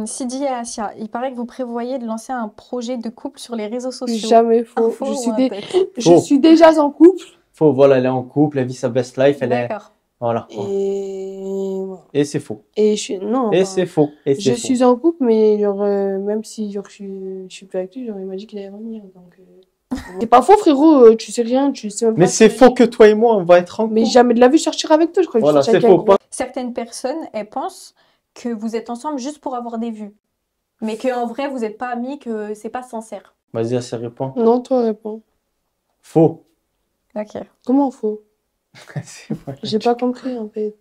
Speaker 1: Sidi et Asia, il paraît que vous prévoyez de lancer un projet de couple sur les réseaux sociaux.
Speaker 3: Jamais faux.
Speaker 1: Info ou intox?
Speaker 3: Je
Speaker 2: Faux.
Speaker 3: suis déjà en couple.
Speaker 2: Faux, voilà, elle est en couple, elle vit sa best life, elle est.
Speaker 1: D'accord.
Speaker 2: Voilà. Et c'est faux.
Speaker 3: Et je suis... Non,
Speaker 2: Et
Speaker 3: enfin,
Speaker 2: c'est faux. Et
Speaker 3: je
Speaker 2: c'est faux.
Speaker 3: suis en couple, mais genre, même si genre, je suis plus avec lui, genre, il m'a dit qu'il allait revenir. Donc, c'est pas faux, frérot. Tu sais rien, tu sais même pas.
Speaker 2: Mais c'est faux que toi et moi, on va être en couple.
Speaker 3: Mais jamais de la vie, je sortirai avec toi. Je crois que
Speaker 2: Voilà,
Speaker 3: je sortirai
Speaker 2: c'est
Speaker 3: avec
Speaker 2: faux.
Speaker 3: un
Speaker 2: Pas...
Speaker 1: Certaines personnes, elles pensent que vous êtes ensemble juste pour avoir des vues. Mais qu'en vrai, vous n'êtes pas amis, que c'est pas sincère.
Speaker 2: Vas-y, ça répond.
Speaker 3: gros. Non, toi, réponds.
Speaker 2: Faux.
Speaker 1: Ok.
Speaker 3: Comment faux?
Speaker 2: C'est vrai.
Speaker 3: J'ai pas compris, en fait.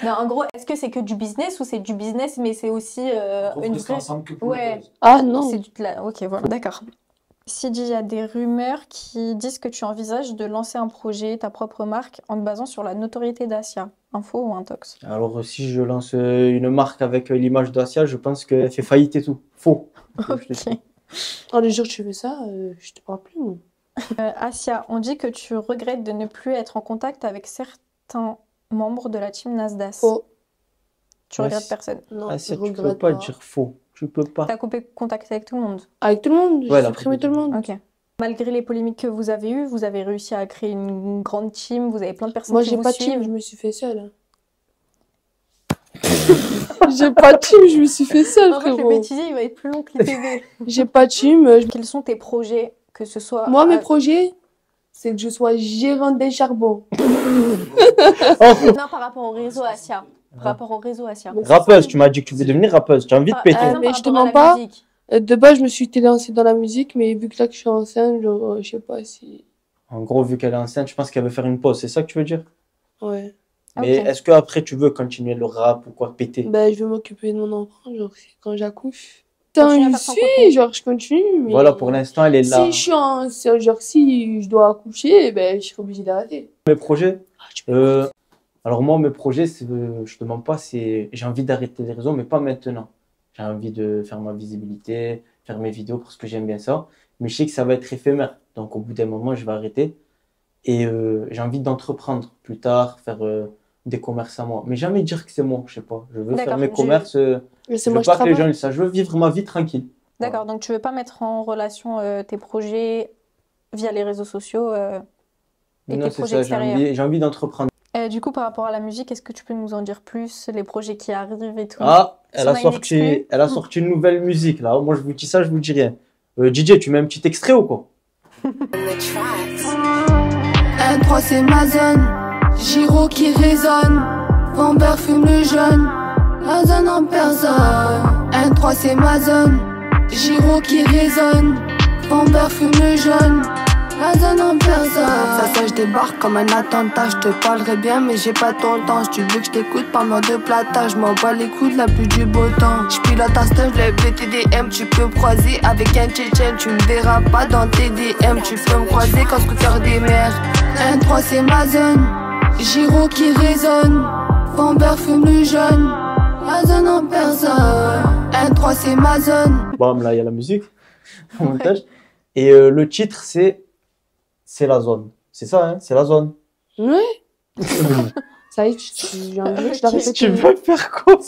Speaker 1: Non, en gros, est-ce que c'est que du business ou c'est du business, mais c'est aussi une vraie...
Speaker 4: ensemble que pour
Speaker 1: Ouais.
Speaker 4: le buzz.
Speaker 3: Ah non.
Speaker 1: C'est du... Ok, voilà. D'accord. Sidi, il y a des rumeurs qui disent que tu envisages de lancer un projet, ta propre marque, en te basant sur la notoriété d'Asia. Info ou intox?
Speaker 2: Alors, si je lance une marque avec l'image d'Asia, je pense qu'elle fait faillite et tout. Faux.
Speaker 1: Ok.
Speaker 3: Oh, le jour que tu fais ça, je te parle plus. Moi.
Speaker 1: Asia, on dit que tu regrettes de ne plus être en contact avec certains membres de la team Nasdaq.
Speaker 3: Faux.
Speaker 1: Tu
Speaker 2: Ouais,
Speaker 1: regrettes
Speaker 2: c'est-
Speaker 1: personne.
Speaker 3: Non,
Speaker 2: Asia,
Speaker 3: je
Speaker 2: tu peux
Speaker 3: regrette
Speaker 2: pas dire faux. Tu peux pas.
Speaker 1: T'as coupé contact avec tout le monde.
Speaker 3: Avec tout le monde, j'ai
Speaker 2: Ouais, la
Speaker 3: supprimé tout le monde.
Speaker 1: Ok. Malgré les polémiques que vous avez eues, vous avez réussi à créer une grande team, vous avez plein de personnes
Speaker 3: Moi,
Speaker 1: qui
Speaker 3: j'ai
Speaker 1: vous
Speaker 3: pas de team,
Speaker 1: suivent.
Speaker 3: je me suis fait seule. J'ai pas de team, je me suis fait seule,
Speaker 1: En fait, le
Speaker 3: frérot.
Speaker 1: bêtisier, il va être plus long que les TV.
Speaker 3: J'ai pas de team.
Speaker 1: Quels sont tes projets, que ce soit...
Speaker 3: Moi, mes projets, c'est que je sois gérante des charbons.
Speaker 1: Non, par rapport au réseau Asia. Par rapport au réseau Asia.
Speaker 3: Mais
Speaker 2: Rappeuse, tu m'as dit que tu veux devenir rappeuse. Tu as envie de péter.
Speaker 1: non,
Speaker 3: mais
Speaker 1: par
Speaker 3: je te
Speaker 1: rapport à
Speaker 3: mens
Speaker 1: la
Speaker 3: pas.
Speaker 1: musique.
Speaker 3: De base, je me suis lancée dans la musique, mais vu que là que je suis enceinte, genre, je sais pas si.
Speaker 2: En gros, vu qu'elle est enceinte, je pense qu'elle veut faire une pause. C'est ça que tu veux dire?
Speaker 3: Ouais.
Speaker 2: Mais
Speaker 1: Ok.
Speaker 2: est-ce qu'après, tu veux continuer le rap ou quoi, péter?
Speaker 3: Ben, je vais m'occuper de mon enfant, genre, quand j'accouche.
Speaker 1: Continue à
Speaker 3: Putain,
Speaker 1: faire
Speaker 3: je
Speaker 1: ton
Speaker 3: suis,
Speaker 1: contenu.
Speaker 3: genre, je continue. Mais...
Speaker 2: Voilà, pour l'instant, elle est là.
Speaker 3: Si je suis en. Genre, si je dois accoucher, ben, je serai obligée d'arrêter.
Speaker 2: Mes projets?
Speaker 3: Ah, tu peux-
Speaker 2: Alors moi, mes projets, je te mens pas, j'ai envie d'arrêter les réseaux, mais pas maintenant. J'ai envie de faire ma visibilité, faire mes vidéos parce que j'aime bien ça. Mais je sais que ça va être éphémère. Donc au bout d'un moment, je vais arrêter. Et j'ai envie d'entreprendre plus tard, faire des commerces à moi. Mais jamais dire que c'est moi, je sais pas. Je veux faire
Speaker 1: D'accord,
Speaker 2: mes commerces.
Speaker 3: Mais
Speaker 2: Je
Speaker 3: c'est
Speaker 2: veux
Speaker 3: moi, je
Speaker 2: pas que les gens
Speaker 3: travaille.
Speaker 2: le sachent. Je veux vivre ma vie tranquille.
Speaker 1: D'accord, donc tu veux pas mettre en relation tes projets via les réseaux sociaux et
Speaker 2: Non,
Speaker 1: tes
Speaker 2: c'est
Speaker 1: projets
Speaker 2: ça.
Speaker 1: extérieurs.
Speaker 2: J'ai envie d'entreprendre.
Speaker 1: Du coup, par rapport à la musique, est-ce que tu peux nous en dire plus, les projets qui arrivent et tout?
Speaker 2: Ah,
Speaker 1: Si on a une exclue.
Speaker 2: elle a sorti une nouvelle musique là. Moi, je vous dis ça, je vous dis rien. DJ, tu mets un petit extrait ou quoi?
Speaker 5: 1-3 c'est ma zone, Giro qui résonne, Vambert fume le jeune, la zone en personne. 1-3 c'est ma zone, Giro qui résonne, Amber fume jaune, la zone en personne. Ça je débarque comme un attentat. Je te parlerai bien mais j'ai pas ton temps. Si tu veux que je t'écoute, parle-moi de plata. Je m'en bats les coups de la pluie du beau temps. Je pilote un stuff, le BTDM. Tu peux me croiser avec un Tchétchène. Tu me verras pas dans tes DM. Tu peux me croiser quand scooter des mers. 1-3 c'est ma zone, Giro qui résonne, Amber fume le jaune, la zone en personne. 1-3 c'est ma zone.
Speaker 2: Bam, là, il y a la musique, au montage. Et le titre, c'est la zone. C'est ça, hein, c'est la zone.
Speaker 3: Ouais. Ça y est, j'ai un jeu, je l'ai répété.
Speaker 2: Tu veux faire quoi?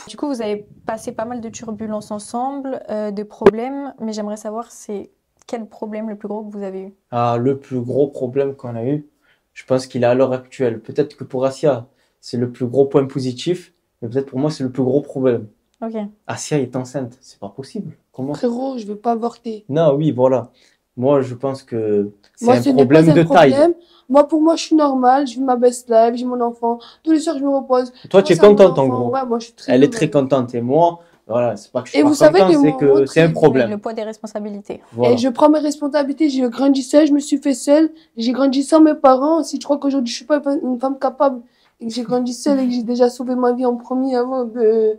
Speaker 1: Du coup, vous avez passé pas mal de turbulences ensemble, de problèmes, mais j'aimerais savoir c'est quel problème le plus gros que vous avez eu?
Speaker 2: Ah, le plus gros problème qu'on a eu, je pense qu'il est à l'heure actuelle. Peut-être que pour Asia, c'est le plus gros point positif, mais peut-être pour moi, c'est le plus gros problème.
Speaker 1: Ok.
Speaker 2: Asia est enceinte, c'est pas possible. Comment?
Speaker 3: Frérot, je veux pas avorter.
Speaker 2: Non, oui, voilà. Moi, je pense que c'est
Speaker 3: Moi,
Speaker 2: un
Speaker 3: ce n'est
Speaker 2: problème
Speaker 3: pas un
Speaker 2: de taille.
Speaker 3: problème. Moi, pour moi, je suis normale. Je vis ma best life, j'ai mon enfant. Tous les soirs, je me repose.
Speaker 2: Toi,
Speaker 3: Moi,
Speaker 2: tu es
Speaker 3: c'est mon
Speaker 2: contante, en
Speaker 3: enfant.
Speaker 2: gros.
Speaker 3: Ouais, moi, je suis très
Speaker 2: Elle est
Speaker 3: heureuse.
Speaker 2: très contente. Et moi, voilà, c'est pas que je suis
Speaker 3: Et
Speaker 2: pas
Speaker 3: vous savez
Speaker 2: content,
Speaker 3: que
Speaker 2: c'est
Speaker 3: mon
Speaker 2: que c'est un
Speaker 3: truc,
Speaker 1: Le
Speaker 2: problème.
Speaker 1: poids des responsabilités.
Speaker 2: Voilà.
Speaker 3: Et je prends mes responsabilités. J'ai grandi seule, je me suis fait seule. J'ai grandi sans mes parents. Si tu crois qu'aujourd'hui, je suis pas une femme capable et que j'ai grandi seule et que j'ai déjà sauvé ma vie en premier avant de...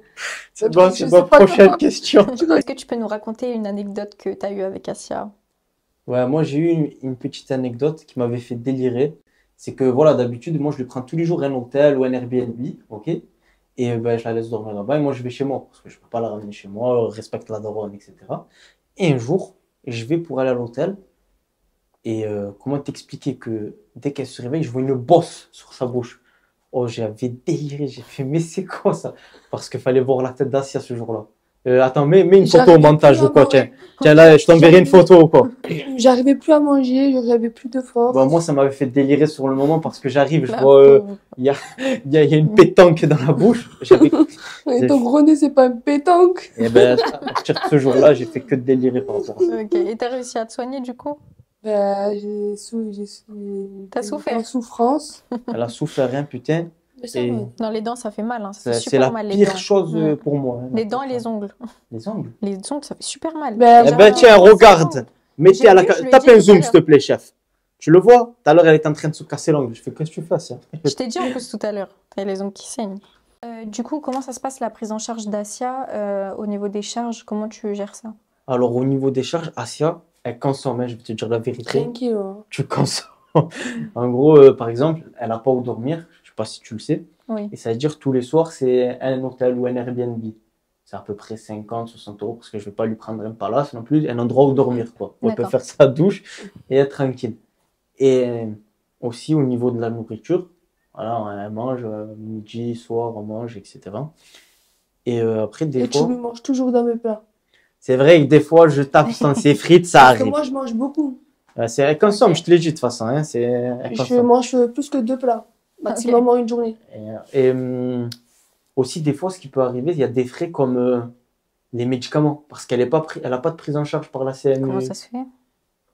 Speaker 2: C'est bon,
Speaker 3: je
Speaker 2: c'est
Speaker 3: sais
Speaker 2: ma
Speaker 3: pas
Speaker 2: prochaine
Speaker 3: comment.
Speaker 2: question.
Speaker 1: Est-ce que tu peux nous raconter une anecdote que tu as eue avec Asia?
Speaker 2: Ouais, moi j'ai eu une petite anecdote qui m'avait fait délirer. C'est que voilà, d'habitude, moi je lui prends tous les jours un hôtel ou un Airbnb, ok? Et ben, je la laisse dormir là-bas et moi je vais chez moi parce que je peux pas la ramener chez moi, respecte la daronne, etc. Et un jour, je vais pour aller à l'hôtel et comment t'expliquer que dès qu'elle se réveille, je vois une bosse sur sa bouche. Oh, j'avais déliré, j'ai fait, mais c'est quoi ça? Parce qu'il fallait voir la tête d'Asia ce jour-là. Attends, mets une photo au
Speaker 3: J'arrivais
Speaker 2: montage
Speaker 3: plus
Speaker 2: ou
Speaker 3: à
Speaker 2: quoi,
Speaker 3: manger.
Speaker 2: tiens. Tiens, là, je t'enverrai une photo ou quoi.
Speaker 3: J'arrivais plus à manger, j'avais plus de force.
Speaker 2: Bah, moi, ça m'avait fait délirer sur le moment parce que j'arrive, je
Speaker 1: La
Speaker 2: vois,
Speaker 1: pauvre.
Speaker 2: il y a une pétanque dans la bouche.
Speaker 3: Et ton gros nez, c'est pas une pétanque.
Speaker 2: Et ben, à partir de ce jour-là, j'ai fait que de délirer par rapport à ça.
Speaker 1: Ok. Et t'as réussi à te soigner du coup?
Speaker 3: T'as
Speaker 1: souffert?
Speaker 3: En souffrance.
Speaker 2: Elle a souffert rien, putain.
Speaker 3: Mais ça
Speaker 2: Et
Speaker 3: va.
Speaker 1: Dans les dents, ça fait mal. Hein. Ça fait
Speaker 2: c'est
Speaker 1: super
Speaker 2: la
Speaker 1: mal les
Speaker 2: pire
Speaker 1: dents.
Speaker 2: chose
Speaker 1: Ouais.
Speaker 2: pour moi. hein.
Speaker 1: Les dents et les ongles.
Speaker 2: Les ongles.
Speaker 1: Les ongles, ça fait super mal.
Speaker 3: Ben,
Speaker 2: Eh
Speaker 3: bah,
Speaker 2: ben, tiens, regarde. Mettez
Speaker 1: J'ai
Speaker 2: à la
Speaker 1: vu, je lui ai
Speaker 2: tape
Speaker 1: dit
Speaker 2: un
Speaker 1: tout à
Speaker 2: zoom,
Speaker 1: l'heure.
Speaker 2: s'il te plaît, chef. Tu le vois? Tout à l'heure, elle est en train de se casser l'ongle. Je fais, qu'est-ce que tu fais, ça?
Speaker 1: Je t'ai dit en plus tout à l'heure, t'as les ongles qui saignent. Du coup, comment ça se passe la prise en charge d'Asia au niveau des charges? Comment tu gères ça?
Speaker 2: Alors, au niveau des charges, Asia, elle consomme, hein, je vais te dire la vérité.
Speaker 3: tranquille. Hein.
Speaker 2: Tu consommes. En gros, par exemple, elle n'a pas où dormir. Je sais pas si tu le sais.
Speaker 1: Oui.
Speaker 2: Et ça veut dire tous les soirs, c'est un hôtel ou un Airbnb. C'est à peu près 50, 60 euros parce que je vais pas lui prendre un palace non plus, un endroit où dormir, quoi. Où elle peut
Speaker 1: D'accord.
Speaker 2: faire sa douche et être tranquille. Et aussi au niveau de la nourriture, voilà, elle mange midi, soir, on mange, etc. Et après, des
Speaker 3: Et tu
Speaker 2: fois,
Speaker 3: me manges toujours dans mes plats.
Speaker 2: c'est vrai que des fois, je tape sans ses frites, ça
Speaker 3: Parce que
Speaker 2: arrive.
Speaker 3: moi, je mange beaucoup.
Speaker 2: Elle consomme,
Speaker 1: Ok.
Speaker 2: je te l'ai dit de toute façon. Hein, elle
Speaker 3: Je
Speaker 2: consomme.
Speaker 3: mange plus que 2 plats. Maximum en une journée.
Speaker 2: Et aussi, des fois, ce qui peut arriver, il y a des frais comme les médicaments, parce qu'elle n'a pas de prise en charge par la CMU.
Speaker 1: Comment ça se fait?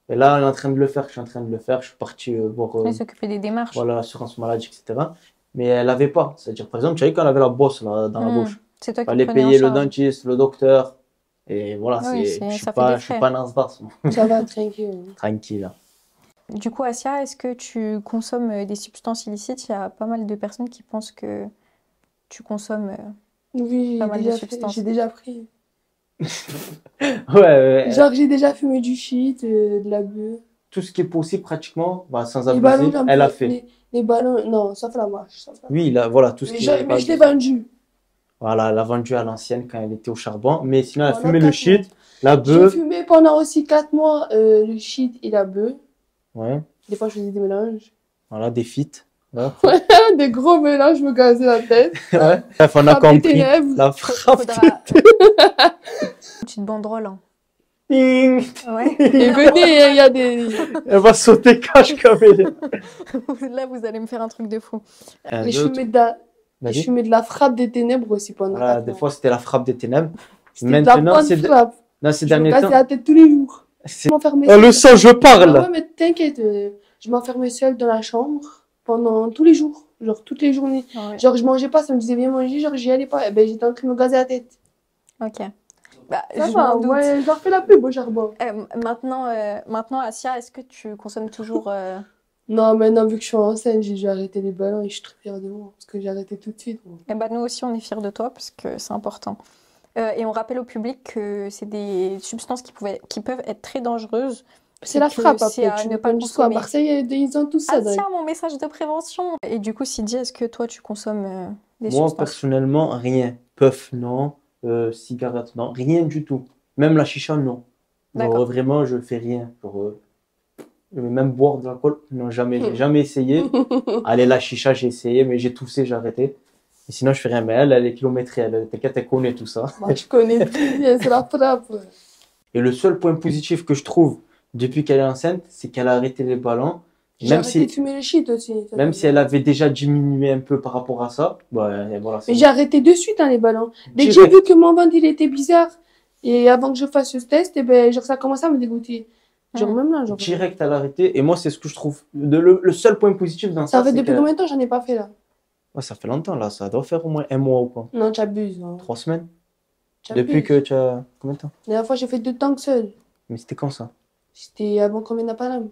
Speaker 2: Et là, elle est en train de le faire, je suis en train de le faire, je suis parti voir
Speaker 1: Oui, s'occuper des démarches.
Speaker 2: voilà, l'assurance maladie, etc. Mais elle n'avait pas. C'est-à-dire, par exemple, tu savais qu'elle avait la bosse là, dans la
Speaker 1: Hmm.
Speaker 2: bouche.
Speaker 1: C'est toi
Speaker 2: Il
Speaker 1: qui
Speaker 2: fallait
Speaker 1: prenais en
Speaker 2: payer le
Speaker 1: charge.
Speaker 2: dentiste, le docteur. Et voilà,
Speaker 1: Oui,
Speaker 2: je suis
Speaker 1: ça fait
Speaker 2: pas,
Speaker 1: des
Speaker 2: je suis
Speaker 1: frais.
Speaker 2: pas Nasdaq, moi.
Speaker 3: Ça va, tranquille.
Speaker 2: Tranquille.
Speaker 1: Du coup, Asia, est-ce que tu consommes des substances illicites? Il y a pas mal de personnes qui pensent que tu consommes.
Speaker 3: Oui,
Speaker 1: Pas mal de
Speaker 3: j'ai
Speaker 1: substances.
Speaker 3: déjà pris.
Speaker 2: Ouais,
Speaker 3: Genre, j'ai déjà fumé du shit, de la bœuf.
Speaker 2: tout ce qui est possible, pratiquement, bah, sans
Speaker 3: Les ballons,
Speaker 2: abuser, elle a fait.
Speaker 3: Les ballons, non, sauf la marche. Sauf la...
Speaker 2: Oui, là, voilà, tout ce
Speaker 3: Mais,
Speaker 2: qui
Speaker 3: mais je l'ai vendu.
Speaker 2: Voilà, elle a vendu à l'ancienne quand elle était au charbon. Mais sinon, elle a
Speaker 3: Pendant
Speaker 2: fumé le
Speaker 3: 4
Speaker 2: shit,
Speaker 3: mois.
Speaker 2: la
Speaker 3: J'ai
Speaker 2: bœuf.
Speaker 3: fumé pendant aussi 4 mois le shit et la bœuf.
Speaker 2: Ouais,
Speaker 3: Des fois, je faisais des mélanges.
Speaker 2: voilà, des feats. Voilà.
Speaker 3: Des gros mélanges, je me gazais la tête.
Speaker 2: Ouais. Bref, on a
Speaker 3: Frappe des
Speaker 2: compris.
Speaker 3: ténèbres.
Speaker 2: La frappe.
Speaker 1: Faudra. Une petite banderole. Hein.
Speaker 2: Ting.
Speaker 1: Ouais.
Speaker 3: Et venez, il y a des...
Speaker 2: Elle va sauter cache comme elle est.
Speaker 1: Là, vous allez me faire un truc de fou.
Speaker 2: Un
Speaker 3: Et je
Speaker 2: autre-
Speaker 3: fumais de la...
Speaker 2: Vas-y.
Speaker 3: Je fumais de la frappe des ténèbres aussi pendant
Speaker 2: Voilà,
Speaker 3: 4
Speaker 2: des
Speaker 3: mois.
Speaker 2: fois, c'était la frappe des ténèbres.
Speaker 3: C'était de la
Speaker 2: Maintenant,
Speaker 3: bonne
Speaker 2: c'est
Speaker 3: frappe.
Speaker 2: dans ces
Speaker 3: Je me
Speaker 2: derniers
Speaker 3: cassais
Speaker 2: temps.
Speaker 3: la tête tous les jours.
Speaker 2: c'est-
Speaker 3: Je m'enfermais
Speaker 2: Oh, le
Speaker 3: seule.
Speaker 2: sang, je
Speaker 3: Ah
Speaker 2: parle.
Speaker 3: ouais, mais t'inquiète, je m'enfermais seule dans la chambre pendant tous les jours, genre toutes les journées.
Speaker 1: Ouais.
Speaker 3: Genre je mangeais pas, ça me disait viens manger, genre j'y allais pas, et ben j'étais en train de me gazer la tête.
Speaker 1: Ok. Bah,
Speaker 3: Ça
Speaker 1: je
Speaker 3: va,
Speaker 1: m'en doute.
Speaker 3: ouais, je leur fais la pub au charbon.
Speaker 1: Maintenant, Asia, est-ce que tu consommes toujours
Speaker 3: Non, maintenant, vu que je suis enceinte, j'ai dû arrêter les ballons et je suis très fière de moi. Parce que j'ai arrêté tout de suite. Moi.
Speaker 1: Eh ben, nous aussi, on est fiers de toi parce que c'est important. Et on rappelle au public que c'est des substances qui peuvent être très dangereuses.
Speaker 3: C'est la
Speaker 1: que
Speaker 3: frappe
Speaker 1: c'est
Speaker 3: après.
Speaker 1: à
Speaker 3: Tu
Speaker 1: ne
Speaker 3: ne
Speaker 1: pas
Speaker 3: pas jusqu'à
Speaker 1: consommer.
Speaker 3: Marseille, ils ont tout ça.
Speaker 1: Ah
Speaker 3: dans les-
Speaker 1: tiens, mon message de prévention. Et du coup, Sidi, est-ce que toi, tu consommes des
Speaker 2: Moi,
Speaker 1: substances?
Speaker 2: personnellement, rien. Puff, non. Cigarette, non. Rien du tout. Même la chicha, non. Genre,
Speaker 1: D'accord.
Speaker 2: vraiment, je fais rien. Genre, même boire de l'alcool, non, jamais. J'ai jamais essayé. Allez, la chicha, j'ai essayé, mais j'ai toussé, j'ai arrêté. Et sinon, je fais rien. Mais elle est kilométrée. T'inquiète, elle connaît tout ça.
Speaker 3: Moi, je connais très bien, c'est la frappe.
Speaker 2: Et le seul point positif que je trouve depuis qu'elle est enceinte, c'est qu'elle a arrêté les ballons.
Speaker 3: J'ai
Speaker 2: Même
Speaker 3: arrêté de
Speaker 2: si,
Speaker 3: fumer le shit aussi. ça
Speaker 2: même
Speaker 3: fait
Speaker 2: si elle
Speaker 3: bien.
Speaker 2: avait déjà diminué un peu par rapport à ça, bah, et voilà,
Speaker 3: Mais
Speaker 2: c'est
Speaker 3: j'ai arrêté de suite hein, les ballons. Dès que j'ai
Speaker 2: direct.
Speaker 3: vu que mon ventre il était bizarre, et avant que je fasse ce test, et ben, genre, ça commençait à me dégoûter. Genre,
Speaker 1: Hmm.
Speaker 3: même là, genre.
Speaker 2: Direct à l'arrêter. Et moi, c'est ce que je trouve. Le seul point positif dans
Speaker 3: Ça
Speaker 2: ça,
Speaker 3: fait
Speaker 2: c'est
Speaker 3: depuis
Speaker 2: que.
Speaker 3: combien de temps j'en ai pas fait là?
Speaker 2: Ouais, ça fait longtemps, là. Ça doit faire au moins un mois ou quoi.
Speaker 3: Non, tu abuses. Hein.
Speaker 2: 3 semaines.
Speaker 3: Tu
Speaker 2: Depuis
Speaker 3: abuses.
Speaker 2: que tu as. Combien de temps?
Speaker 3: La dernière fois, j'ai fait 2 tanks seul.
Speaker 2: Mais c'était quand ça?
Speaker 3: C'était avant qu'on vienne à Paname.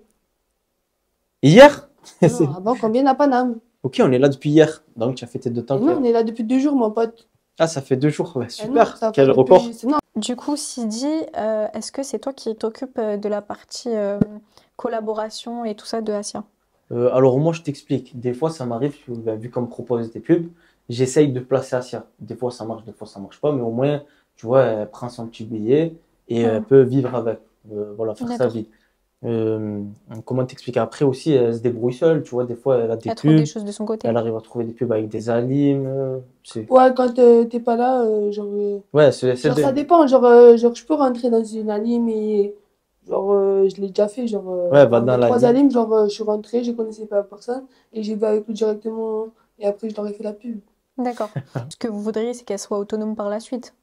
Speaker 2: Hier? C'est-
Speaker 3: Non, avant qu'on vienne à Paname.
Speaker 2: Ok, on est là depuis hier. Donc, tu as fait tes 2 temps.
Speaker 3: Et non, on est là depuis 2 jours, mon pote.
Speaker 2: Ah, ça fait 2 jours. Ouais,
Speaker 3: Eh non,
Speaker 2: super.
Speaker 3: ça
Speaker 2: Quel
Speaker 3: fait
Speaker 2: record.
Speaker 3: Non,
Speaker 1: Du coup, Sidi, est-ce que c'est toi qui t'occupes de la partie collaboration et tout ça de Asia?
Speaker 2: Alors, moi, je t'explique. Des fois, ça m'arrive, vu qu'on me propose des pubs, j'essaye de placer Asia. Des fois, ça marche, des fois, ça marche pas. Mais au moins, tu vois, elle prend son petit billet et elle peut vivre avec. Voilà, faire sa
Speaker 1: D'accord.
Speaker 2: vie. Comment t'expliquer? Après aussi, elle se débrouille seule. Tu vois, des fois, elle a des
Speaker 1: Elle trouve des
Speaker 2: pubs.
Speaker 1: choses de son côté.
Speaker 2: Elle arrive à trouver des pubs avec des alimes.
Speaker 3: ouais, quand t'es pas là, genre,
Speaker 2: Ouais, c'est
Speaker 3: genre, ça
Speaker 2: de...
Speaker 3: dépend. Genre, je peux rentrer dans une anime et. Genre, je l'ai déjà fait. Genre,
Speaker 2: Ouais, va
Speaker 3: dans
Speaker 2: dans la
Speaker 3: 3
Speaker 2: ligne.
Speaker 3: animes, genre, je suis rentrée, je connaissais pas personne et j'ai vu avec eux directement. Et après, je leur ai fait la pub.
Speaker 1: D'accord. Ce que vous voudriez, c'est qu'elle soit autonome par la suite.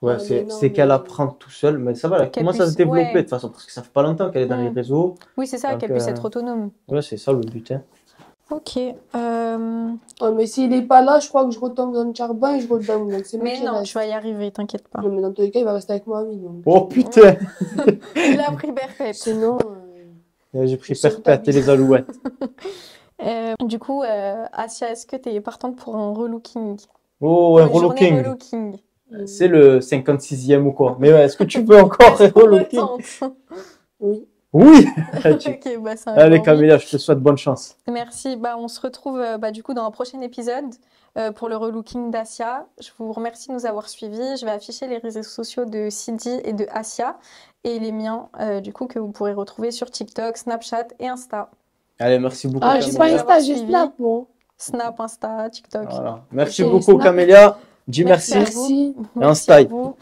Speaker 2: Ouais,
Speaker 3: Ouais, mais
Speaker 2: c'est
Speaker 3: non,
Speaker 2: c'est qu'elle
Speaker 3: mais-
Speaker 2: apprend tout seul. Mais ça va, elle
Speaker 1: Qu'elle
Speaker 2: commence à se
Speaker 1: puisse-
Speaker 2: développer
Speaker 1: ouais.
Speaker 2: de toute façon. Parce que ça fait pas longtemps qu'elle est dans les
Speaker 1: Mm.
Speaker 2: réseaux.
Speaker 1: Oui, c'est ça,
Speaker 2: Donc,
Speaker 1: qu'elle puisse être autonome.
Speaker 2: Ouais, c'est ça le but. Hein.
Speaker 1: Ok.
Speaker 3: Ouais, mais s'il est pas là, je crois que je retombe dans le charbon et je redonne. Donc, c'est lui
Speaker 1: Mais
Speaker 3: qui
Speaker 1: non,
Speaker 3: reste.
Speaker 1: tu vas y arriver, t'inquiète pas.
Speaker 3: Non, mais dans tous les cas, il va rester avec moi à vie. Donc.
Speaker 2: Oh putain!
Speaker 1: Il a pris perpète.
Speaker 3: Sinon,
Speaker 2: J'ai pris
Speaker 3: Ils sont
Speaker 2: Perpète et les Alouettes.
Speaker 1: Du coup, Asia, est-ce que tu es partante pour un relooking?
Speaker 2: Oh, un
Speaker 1: Une journée
Speaker 2: relooking.
Speaker 1: relooking.
Speaker 2: C'est le 56e ou quoi? Mais ouais, est-ce que tu peux encore un
Speaker 1: Est-ce qu'on me
Speaker 2: relooking?
Speaker 1: tente?
Speaker 3: oui.
Speaker 2: Oui!
Speaker 1: Ok, bah c'est un
Speaker 2: Allez,
Speaker 1: grand oui.
Speaker 2: Camélia, je te souhaite bonne chance.
Speaker 1: Merci. Bah, on se retrouve du coup dans un prochain épisode pour le relooking d'Asia. Je vous remercie de nous avoir suivis. Je vais afficher les réseaux sociaux de Sidi et de Asia et les miens du coup que vous pourrez retrouver sur TikTok, Snapchat et Insta.
Speaker 2: Allez, merci beaucoup,
Speaker 3: Ah,
Speaker 1: Merci
Speaker 3: j'ai
Speaker 1: de
Speaker 3: pas
Speaker 1: nous
Speaker 2: Camélia.
Speaker 1: avoir
Speaker 3: Insta, j'ai
Speaker 1: suivis.
Speaker 3: Snap, moi.
Speaker 1: Snap, Insta, TikTok.
Speaker 2: Voilà. Merci
Speaker 3: J'ai
Speaker 2: beaucoup,
Speaker 3: Snap.
Speaker 2: Camélia. Dis
Speaker 1: Merci
Speaker 2: merci.
Speaker 1: à vous.
Speaker 3: Merci.
Speaker 1: Merci
Speaker 2: Insta.
Speaker 1: à vous.